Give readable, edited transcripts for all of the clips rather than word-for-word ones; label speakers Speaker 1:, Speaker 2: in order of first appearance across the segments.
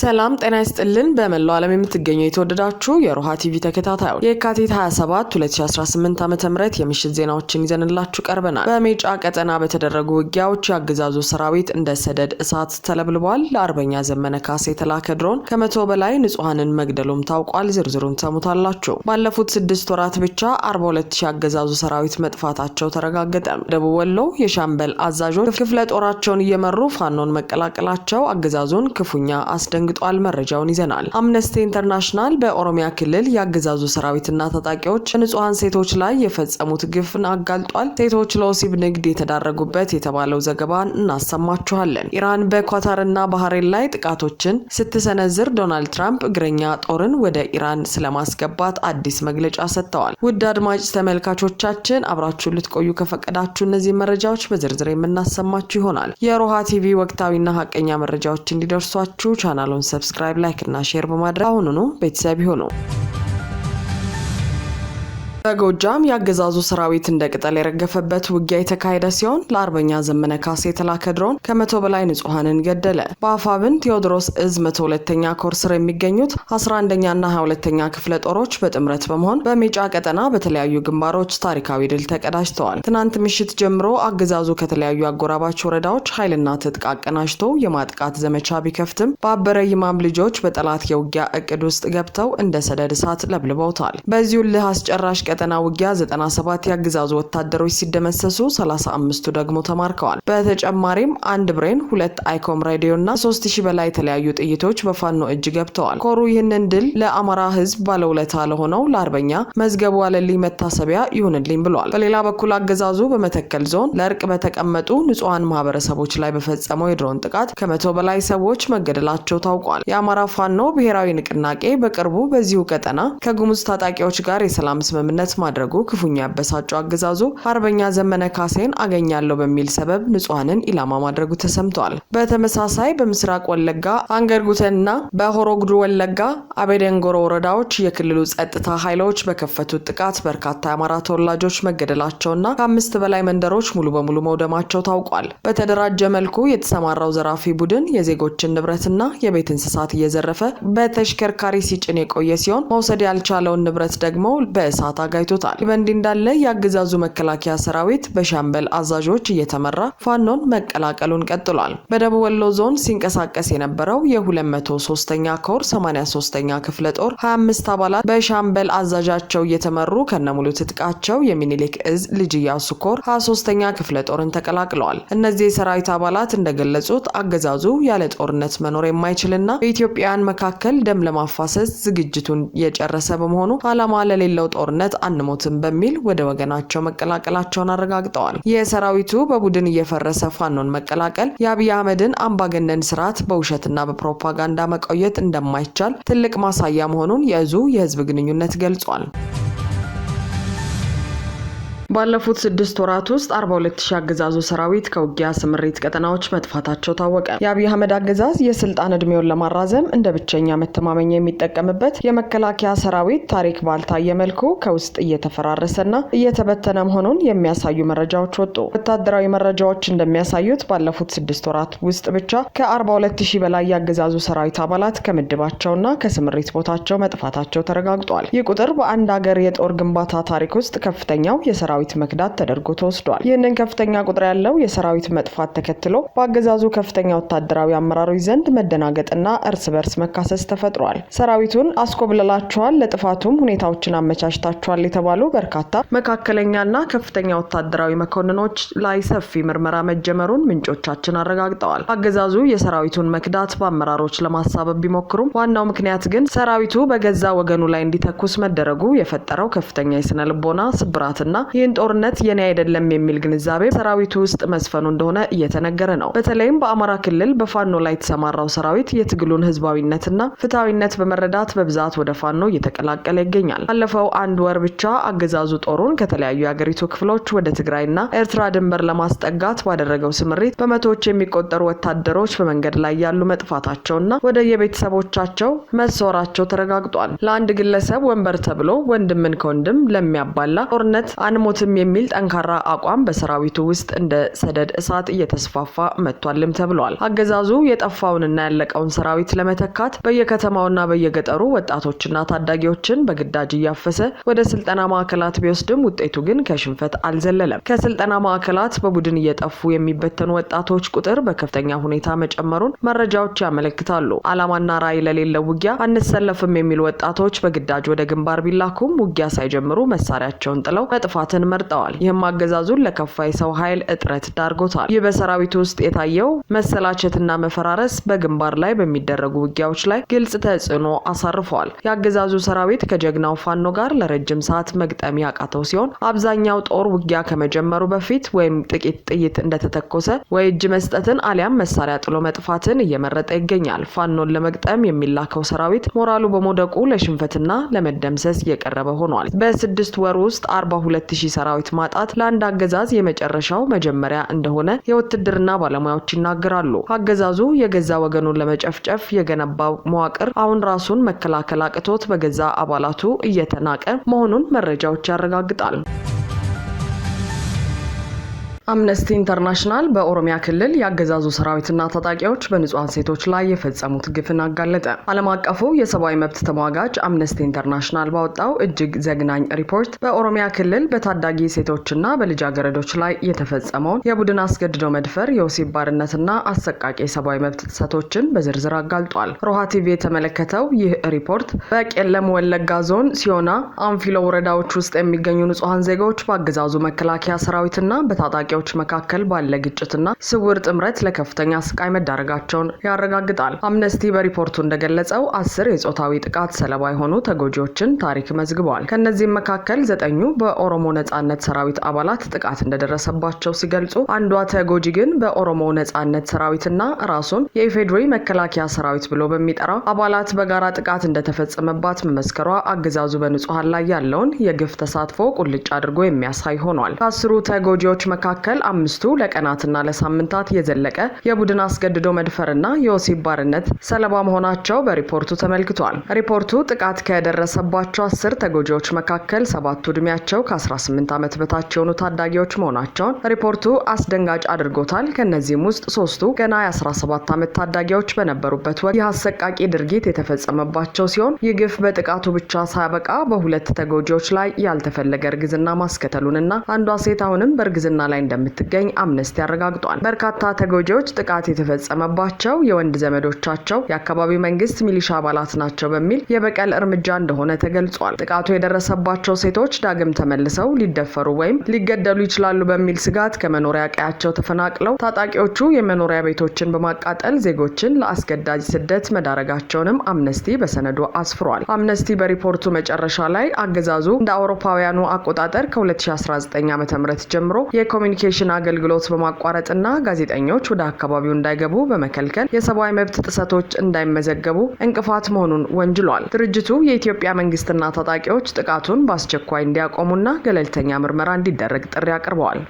Speaker 1: ሰላም ጤና ይስጥልን በመላው ዓለም የምትገኙ የተወደዳችሁ የሮሃ ቲቪ ተከታታዮች የካቲት 27 2018 ዓ.ም የምሽት ዜናዎችን ይዘንላችሁ ቀርበናል። በሜጫ ቀጠና በተደረጉ ውጊያዎች ያገዛዙ ሰራዊት እንደ ሰደድ እሳት ተለብልቧል። ለአርበኛ ዘመነ ካሴ የተላከ ድሮን ከ100 በላይ ንጹሃንን መግደሉም ታውቋል። ዝርዝሩን ተሙታላችሁ። ባለፉት 6 ወራት ብቻ 42000 ያገዛዙ ሰራዊት መጥፋታቸው ተረጋገጠ። ደቡብ ወሎ የሻምበል አዛዦች ክፍለ ጦራቸውን እየመሩ ፋኖን መቀላቀላቸው አገዛዙን ክፉኛ አስደንግጧል። መረጃውን ይዘናል። አምነስቲ ኢንተርናሽናል በኦሮሚያ ክልል ያገዛዙ ሰራዊትና ታጣቂዎች ንጹሃን ሴቶች ላይ የፈጸሙት ግፍን አጋልጧል። ሴቶች ለወሲብ ንግድ የተዳረጉበት የተባለው ዘገባን እናሰማችኋለን። ኢራን በኳታርና ባህሬን ላይ ጥቃቶችን ስትሰነዝር ዶናልድ ትራምፕ እግረኛ ጦርን ወደ ኢራን ስለማስገባት አዲስ መግለጫ ሰጥተዋል። ውድ አድማጭ ተመልካቾቻችን አብራችሁን ልትቆዩ ከፈቀዳችሁ እነዚህ መረጃዎች በዝርዝር የምናሰማችሁ ይሆናል። የሮሃ ቲቪ ወቅታዊና ሀቀኛ መረጃዎች እንዲደርሷችሁ ቻናሉን ሰብስክራይብ፣ ላይክ እና ሼር በማድረግ አሁኑኑ ቤተሰብ ይሁኑ። በጎጃም ያገዛዙ ሰራዊት እንደ ቅጠል የረገፈበት ውጊያ የተካሄደ ሲሆን ለአርበኛ ዘመነ ካሴ የተላከ ድሮን ከ100 በላይ ንጹሃንን ገደለ። በአፋብን ቴዎድሮስ እዝ 102ኛ ኮር ስር የሚገኙት 11ኛና 22ኛ ክፍለ ጦሮች በጥምረት በመሆን በሜጫ ቀጠና በተለያዩ ግንባሮች ታሪካዊ ድል ተቀዳጅተዋል። ትናንት ምሽት ጀምሮ አገዛዙ ከተለያዩ አጎራባች ወረዳዎች ኃይልና ትጥቅ አቀናጅቶ የማጥቃት ዘመቻ ቢከፍትም በአበረ ይማም ልጆች በጠላት የውጊያ እቅድ ውስጥ ገብተው እንደ ሰደድ እሳት ለብልበውታል። በዚሁ ልህ አስጨራሽ ቀጠና ውጊያ 97 ያገዛዙ ወታደሮች ሲደመሰሱ 35ቱ ደግሞ ተማርከዋል። በተጨማሪም አንድ ብሬን፣ 2 አይኮም ሬዲዮና 3000 በላይ የተለያዩ ጥይቶች በፋኖ እጅ ገብተዋል። ኮሩ ይህንን ድል ለአማራ ህዝብ ባለውለታ ለሆነው ለአርበኛ መዝገቡ አለልኝ መታሰቢያ ይሁንልኝ ብሏል። በሌላ በኩል አገዛዙ በመተከል ዞን ለእርቅ በተቀመጡ ንጹሃን ማህበረሰቦች ላይ በፈጸመው የድሮን ጥቃት ከ100 በላይ ሰዎች መገደላቸው ታውቋል። የአማራ ፋኖ ብሔራዊ ንቅናቄ በቅርቡ በዚሁ ቀጠና ከጉሙዝ ታጣቂዎች ጋር የሰላም ስምምነት ማድረጉ ክፉኛ ያበሳጨው አገዛዙ አርበኛ ዘመነ ካሴን አገኛለሁ በሚል ሰበብ ንጹሃንን ኢላማ ማድረጉ ተሰምቷል። በተመሳሳይ በምስራቅ ወለጋ አንገርጉተንና በሆሮጉዱ ወለጋ አቤደንጎሮ ወረዳዎች የክልሉ ጸጥታ ኃይሎች በከፈቱት ጥቃት በርካታ የአማራ ተወላጆች መገደላቸውና ከ5 በላይ መንደሮች ሙሉ በሙሉ መውደማቸው ታውቋል። በተደራጀ መልኩ የተሰማራው ዘራፊ ቡድን የዜጎችን ንብረትና የቤት እንስሳት እየዘረፈ በተሽከርካሪ ሲጭን የቆየ ሲሆን መውሰድ ያልቻለውን ንብረት ደግሞ በእሳት አጋይቶታል። በእንዲህ እንዳለ የአገዛዙ መከላከያ ሰራዊት በሻምበል አዛዦች እየተመራ ፋኖን መቀላቀሉን ቀጥሏል። በደቡብ ወሎ ዞን ሲንቀሳቀስ የነበረው የ203ኛ ኮር 83ኛ ክፍለ ጦር 25 አባላት በሻምበል አዛዣቸው እየተመሩ ከነሙሉ ትጥቃቸው የሚኒሊክ እዝ ልጅ ኢያሱ ኮር 23ኛ ክፍለ ጦርን ተቀላቅለዋል። እነዚህ የሰራዊት አባላት እንደገለጹት አገዛዙ ያለ ጦርነት መኖር የማይችልና በኢትዮጵያውያን መካከል ደም ለማፋሰስ ዝግጅቱን የጨረሰ በመሆኑ ዓላማ ለሌለው ጦርነት አንሞትም በሚል ወደ ወገናቸው መቀላቀላቸውን አረጋግጠዋል። የሰራዊቱ በቡድን እየፈረሰ ፋኖን መቀላቀል የአብይ አህመድን አምባገነን ስርዓት በውሸትና በፕሮፓጋንዳ መቆየት እንደማይቻል ትልቅ ማሳያ መሆኑን የእዙ የህዝብ ግንኙነት ገልጿል። ባለፉት 6 ወራት ውስጥ 42000 ያገዛዙ ሰራዊት ከውጊያ ስምሪት ቀጠናዎች መጥፋታቸው ታወቀ። የአብይ አህመድ አገዛዝ የስልጣን እድሜውን ለማራዘም እንደ ብቸኛ መተማመኛ የሚጠቀምበት የመከላከያ ሰራዊት ታሪክ ባልታየ መልኩ ከውስጥ እየተፈራረሰና እየተበተነ መሆኑን የሚያሳዩ መረጃዎች ወጡ። ወታደራዊ መረጃዎች እንደሚያሳዩት ባለፉት 6 ወራት ውስጥ ብቻ ከ42000 በላይ ያገዛዙ ሰራዊት አባላት ከምድባቸውና ከስምሪት ቦታቸው መጥፋታቸው ተረጋግጧል። ይህ ቁጥር በአንድ ሀገር የጦር ግንባታ ታሪክ ውስጥ ከፍተኛው የሰራዊት መክዳት ተደርጎ ተወስዷል። ይህንን ከፍተኛ ቁጥር ያለው የሰራዊት መጥፋት ተከትሎ በአገዛዙ ከፍተኛ ወታደራዊ አመራሮች ዘንድ መደናገጥና እርስ በርስ መካሰስ ተፈጥሯል። ሰራዊቱን አስኮብለላቸዋል፣ ለጥፋቱም ሁኔታዎችን አመቻችታቸዋል የተባሉ በርካታ መካከለኛና ከፍተኛ ወታደራዊ መኮንኖች ላይ ሰፊ ምርመራ መጀመሩን ምንጮቻችን አረጋግጠዋል። አገዛዙ የሰራዊቱን መክዳት በአመራሮች ለማሳበብ ቢሞክሩም ዋናው ምክንያት ግን ሰራዊቱ በገዛ ወገኑ ላይ እንዲተኩስ መደረጉ የፈጠረው ከፍተኛ የስነ ልቦና ስብራትና ይህን ጦርነት የኔ አይደለም የሚል ግንዛቤ ሰራዊቱ ውስጥ መስፈኑ እንደሆነ እየተነገረ ነው። በተለይም በአማራ ክልል በፋኖ ላይ የተሰማራው ሰራዊት የትግሉን ህዝባዊነትና ፍትሃዊነት በመረዳት በብዛት ወደ ፋኖ እየተቀላቀለ ይገኛል። ባለፈው 1 ወር ብቻ አገዛዙ ጦሩን ከተለያዩ የአገሪቱ ክፍሎች ወደ ትግራይና ኤርትራ ድንበር ለማስጠጋት ባደረገው ስምሪት በመቶዎች የሚቆጠሩ ወታደሮች በመንገድ ላይ ያሉ መጥፋታቸውና ወደ የቤተሰቦቻቸው መሰወራቸው ተረጋግጧል። ለአንድ ግለሰብ ወንበር ተብሎ ወንድምን ከወንድም ለሚያባላ ጦርነት አንሞት አንሞትም የሚል ጠንካራ አቋም በሰራዊቱ ውስጥ እንደ ሰደድ እሳት እየተስፋፋ መጥቷልም ተብሏል። አገዛዙ የጠፋውንና ያለቀውን ሰራዊት ለመተካት በየከተማውና በየገጠሩ ወጣቶችና ታዳጊዎችን በግዳጅ እያፈሰ ወደ ስልጠና ማዕከላት ቢወስድም ውጤቱ ግን ከሽንፈት አልዘለለም። ከስልጠና ማዕከላት በቡድን እየጠፉ የሚበተኑ ወጣቶች ቁጥር በከፍተኛ ሁኔታ መጨመሩን መረጃዎች ያመለክታሉ። ዓላማና ራዕይ ለሌለው ውጊያ አንሰለፍም የሚሉ ወጣቶች በግዳጅ ወደ ግንባር ቢላኩም ውጊያ ሳይጀምሩ መሳሪያቸውን ጥለው መጥፋትን መርጠዋል። ይህም አገዛዙን ለከፋ የሰው ኃይል እጥረት ዳርጎታል። ይህ በሰራዊቱ ውስጥ የታየው መሰላቸትና መፈራረስ በግንባር ላይ በሚደረጉ ውጊያዎች ላይ ግልጽ ተጽዕኖ አሳርፈዋል። የአገዛዙ ሰራዊት ከጀግናው ፋኖ ጋር ለረጅም ሰዓት መግጠም ያቃተው ሲሆን አብዛኛው ጦር ውጊያ ከመጀመሩ በፊት ወይም ጥቂት ጥይት እንደተተኮሰ ወይ እጅ መስጠትን አሊያም መሳሪያ ጥሎ መጥፋትን እየመረጠ ይገኛል። ፋኖን ለመግጠም የሚላከው ሰራዊት ሞራሉ በመውደቁ ለሽንፈትና ለመደምሰስ እየቀረበ ሆኗል። በ6 ወር ውስጥ 42000 ሰራዊት ማጣት ለአንድ አገዛዝ የመጨረሻው መጀመሪያ እንደሆነ የውትድርና ባለሙያዎች ይናገራሉ። አገዛዙ የገዛ ወገኑን ለመጨፍጨፍ የገነባው መዋቅር አሁን ራሱን መከላከል አቅቶት በገዛ አባላቱ እየተናቀ መሆኑን መረጃዎች ያረጋግጣል። አምነስቲ ኢንተርናሽናል በኦሮሚያ ክልል ያገዛዙ ሰራዊትና ታጣቂዎች በንጹሃን ሴቶች ላይ የፈጸሙት ግፍን አጋለጠ። ዓለም አቀፉ የሰብአዊ መብት ተሟጋች አምነስቲ ኢንተርናሽናል ባወጣው እጅግ ዘግናኝ ሪፖርት በኦሮሚያ ክልል በታዳጊ ሴቶችና በልጃገረዶች ላይ የተፈጸመውን የቡድን አስገድዶ መድፈር፣ የወሲብ ባርነትና አሰቃቂ የሰብአዊ መብት ጥሰቶችን በዝርዝር አጋልጧል። ሮሃ ቲቪ የተመለከተው ይህ ሪፖርት በቄለም ወለጋ ዞን ሲዮና አንፊሎ ወረዳዎች ውስጥ የሚገኙ ንጹሃን ዜጎች በአገዛዙ መከላከያ ሰራዊትና በታጣቂ መካከል ባለ ግጭትና ስውር ጥምረት ለከፍተኛ ስቃይ መዳረጋቸውን ያረጋግጣል። አምነስቲ በሪፖርቱ እንደገለጸው 10 የጾታዊ ጥቃት ሰለባ የሆኑ ተጎጂዎችን ታሪክ መዝግበዋል። ከነዚህም መካከል 9ኙ በኦሮሞ ነጻነት ሰራዊት አባላት ጥቃት እንደደረሰባቸው ሲገልጹ፣ አንዷ ተጎጂ ግን በኦሮሞ ነጻነት ሰራዊትና ራሱን የኢፌዴሪ መከላከያ ሰራዊት ብሎ በሚጠራው አባላት በጋራ ጥቃት እንደተፈጸመባት መመስከሯ አገዛዙ በንጹሃን ላይ ያለውን የግፍ ተሳትፎ ቁልጭ አድርጎ የሚያሳይ ሆኗል። ከ10ሩ ተጎጂዎች መካከል 5ቱ ለቀናትና ለሳምንታት የዘለቀ የቡድን አስገድዶ መድፈርና የወሲብ ባርነት ሰለባ መሆናቸው በሪፖርቱ ተመልክቷል። ሪፖርቱ ጥቃት ከደረሰባቸው 10 ተጎጂዎች መካከል 7ቱ ዕድሜያቸው ከ18 ዓመት በታች የሆኑ ታዳጊዎች መሆናቸውን ሪፖርቱ አስደንጋጭ አድርጎታል። ከነዚህም ውስጥ 3ቱ ገና የ17 ዓመት ታዳጊዎች በነበሩበት ወቅት የአሰቃቂ ድርጊት የተፈጸመባቸው ሲሆን ይህ ግፍ በጥቃቱ ብቻ ሳያበቃ በሁለት ተጎጂዎች ላይ ያልተፈለገ እርግዝና ማስከተሉንና አንዷ ሴት አሁንም በእርግዝና ላይ እንደምትገኝ አምነስቲ ያረጋግጧል። በርካታ ተጎጂዎች ጥቃት የተፈጸመባቸው የወንድ ዘመዶቻቸው የአካባቢው መንግስት ሚሊሻ አባላት ናቸው በሚል የበቀል እርምጃ እንደሆነ ተገልጿል። ጥቃቱ የደረሰባቸው ሴቶች ዳግም ተመልሰው ሊደፈሩ ወይም ሊገደሉ ይችላሉ በሚል ስጋት ከመኖሪያ ቀያቸው ተፈናቅለው ታጣቂዎቹ የመኖሪያ ቤቶችን በማቃጠል ዜጎችን ለአስገዳጅ ስደት መዳረጋቸውንም አምነስቲ በሰነዱ አስፍሯል። አምነስቲ በሪፖርቱ መጨረሻ ላይ አገዛዙ እንደ አውሮፓውያኑ አቆጣጠር ከ2019 ዓ.ም ጀምሮ የኮሚኒኬሽን አገልግሎት በማቋረጥና ጋዜጠኞች ወደ አካባቢው እንዳይገቡ በመከልከል የሰብአዊ መብት ጥሰቶች እንዳይመዘገቡ እንቅፋት መሆኑን ወንጅሏል። ድርጅቱ የኢትዮጵያ መንግስትና ታጣቂዎች ጥቃቱን በአስቸኳይ እንዲያቆሙና ገለልተኛ ምርመራ እንዲደረግ ጥሪ አቅርበዋል።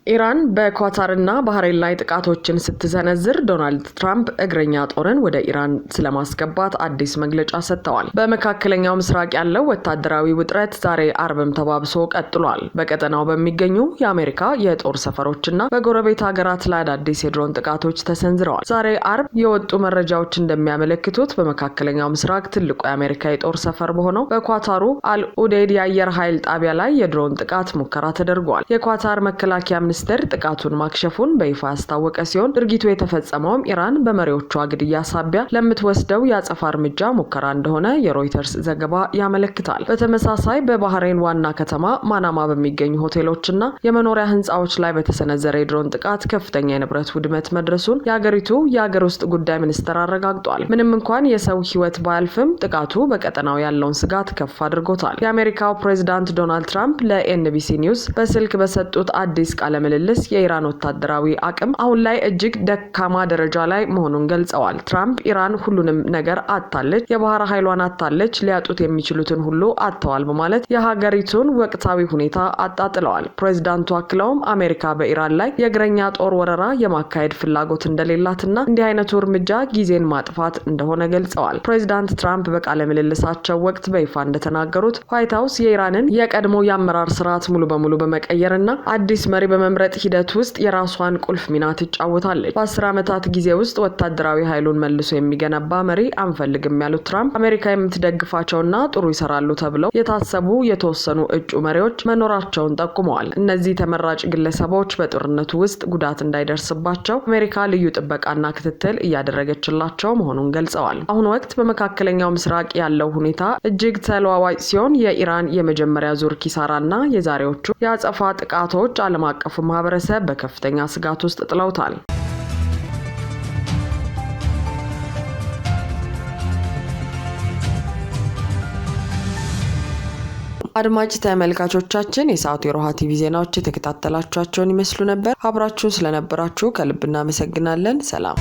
Speaker 1: ኢራን በኳታርና ባህሬን ላይ ጥቃቶችን ስትሰነዝር ዶናልድ ትራምፕ እግረኛ ጦርን ወደ ኢራን ስለማስገባት አዲስ መግለጫ ሰጥተዋል። በመካከለኛው ምስራቅ ያለው ወታደራዊ ውጥረት ዛሬ አርብም ተባብሶ ቀጥሏል። በቀጠናው በሚገኙ የአሜሪካ የጦር ሰፈሮችና በጎረቤት ሀገራት ላይ አዳዲስ የድሮን ጥቃቶች ተሰንዝረዋል። ዛሬ አርብ የወጡ መረጃዎች እንደሚያመለክቱት በመካከለኛው ምስራቅ ትልቁ የአሜሪካ የጦር ሰፈር በሆነው በኳታሩ አልኡዴድ የአየር ኃይል ጣቢያ ላይ የድሮን ጥቃት ሙከራ ተደርጓል። የኳታር መከላከያ ሚኒስቴር ጥቃቱን ማክሸፉን በይፋ ያስታወቀ ሲሆን ድርጊቱ የተፈጸመውም ኢራን በመሪዎቿ ግድያ ሳቢያ ለምትወስደው የአጸፋ እርምጃ ሙከራ እንደሆነ የሮይተርስ ዘገባ ያመለክታል። በተመሳሳይ በባህሬን ዋና ከተማ ማናማ በሚገኙ ሆቴሎችና የመኖሪያ ህንጻዎች ላይ በተሰነዘረ የድሮን ጥቃት ከፍተኛ የንብረት ውድመት መድረሱን የሀገሪቱ የሀገር ውስጥ ጉዳይ ሚኒስቴር አረጋግጧል። ምንም እንኳን የሰው ህይወት ባያልፍም ጥቃቱ በቀጠናው ያለውን ስጋት ከፍ አድርጎታል። የአሜሪካው ፕሬዝዳንት ዶናልድ ትራምፕ ለኤንቢሲ ኒውስ በስልክ በሰጡት አዲስ ቃለ ምልልስ የኢራን ወታደራዊ አቅም አሁን ላይ እጅግ ደካማ ደረጃ ላይ መሆኑን ገልጸዋል። ትራምፕ ኢራን ሁሉንም ነገር አጣለች፣ የባህር ኃይሏን አጣለች፣ ሊያጡት የሚችሉትን ሁሉ አጥተዋል በማለት የሀገሪቱን ወቅታዊ ሁኔታ አጣጥለዋል። ፕሬዝዳንቱ አክለውም አሜሪካ በኢራን ላይ የእግረኛ ጦር ወረራ የማካሄድ ፍላጎት እንደሌላትና እንዲህ አይነቱ እርምጃ ጊዜን ማጥፋት እንደሆነ ገልጸዋል። ፕሬዝዳንት ትራምፕ በቃለ ምልልሳቸው ወቅት በይፋ እንደተናገሩት ዋይት ሀውስ የኢራንን የቀድሞ የአመራር ስርዓት ሙሉ በሙሉ በመቀየርና አዲስ መሪ በመምረጥ ሂደት ውስጥ የራሷን ቁልፍ ሚና ትጫወታለች። በ10 ዓመታት ጊዜ ውስጥ ወታደራዊ ኃይሉን መልሶ የሚገነባ መሪ አንፈልግም ያሉት ትራምፕ አሜሪካ የምትደግፋቸውና ጥሩ ይሰራሉ ተብለው የታሰቡ የተወሰኑ እጩ መሪዎች መኖራቸውን ጠቁመዋል። እነዚህ ተመራጭ ግለሰቦች በጦርነቱ ውስጥ ጉዳት እንዳይደርስባቸው አሜሪካ ልዩ ጥበቃና ክትትል እያደረገችላቸው መሆኑን ገልጸዋል። አሁን ወቅት በመካከለኛው ምስራቅ ያለው ሁኔታ እጅግ ተለዋዋጭ ሲሆን የኢራን የመጀመሪያ ዙር ኪሳራና የዛሬዎቹ የአጸፋ ጥቃቶች ዓለም አቀፉ ማህበረሰብ በከፍተኛ ስጋት ውስጥ ጥለውታል። አድማጭ ተመልካቾቻችን የሰዓቱ የሮሃ ቲቪ ዜናዎች የተከታተላችኋቸውን ይመስሉ ነበር። አብራችሁን ስለነበራችሁ ከልብ እናመሰግናለን። ሰላም።